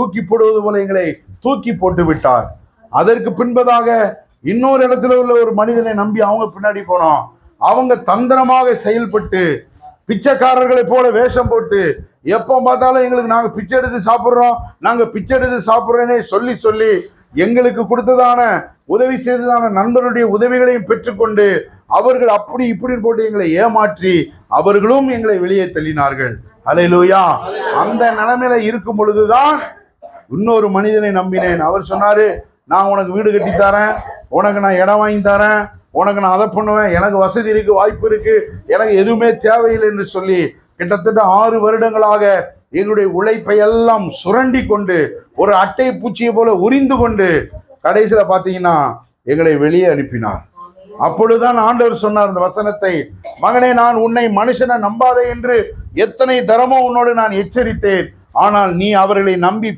தூக்கி போடுவது போல எங்களை தூக்கி போட்டு விட்டார். அதற்கு பின்பதாக இன்னொரு இடத்துல உள்ள ஒரு மனிதனை நம்பி அவங்க பின்னாடி போனோம். அவங்க தந்திரமாக செயல்பட்டு பிச்சைக்காரர்களை போல வேஷம் போட்டு எப்போ பார்த்தாலும் எங்களுக்கு நாங்க பிச்சை எடுத்து சாப்பிடுறோம், நாங்க பிச்சை எடுத்து சாப்பிடுறேனே சொல்லி சொல்லி எங்களுக்கு கொடுத்ததான உதவி செய்ததான நண்பருடைய உதவிகளையும் பெற்றுக்கொண்டு அவர்கள் அப்படி இப்படி போட்டு எங்களை ஏமாற்றி அவர்களும் எங்களை வெளியே தள்ளினார்கள். அல்லேலூயா. அந்த நிலைமையில இருக்கும் பொழுதுதான் இன்னொரு மனிதனை நம்பினேன். அவர் சொன்னாரு, நான் உனக்கு வீடு கட்டி தரேன், உனக்கு நான் இடம் வாங்கி தரேன், உனக்கு நான் அதை பண்ணுவேன், எனக்கு வசதி இருக்கு, வாய்ப்பு இருக்கு, எனக்கு எதுவுமே தேவையில்லை என்று சொல்லி கிட்டத்தட்ட 6 வருடங்களாக எங்களுடைய உழைப்பை எல்லாம் சுரண்டி கொண்டு ஒரு அட்டை பூச்சியை போல உரிந்து கொண்டு கடைசியில பாத்தீங்கன்னா எங்களை வெளியே அனுப்பினார். அப்பொழுதுதான் ஆண்டவர் சொன்னார் இந்த வசனத்தை, மகனே, நான் உன்னை மனுஷனை நம்பாதே என்று எத்தனை தரமோ உன்னோடு நான் எச்சரித்தேன், ஆனால் நீ அவர்களை நம்பி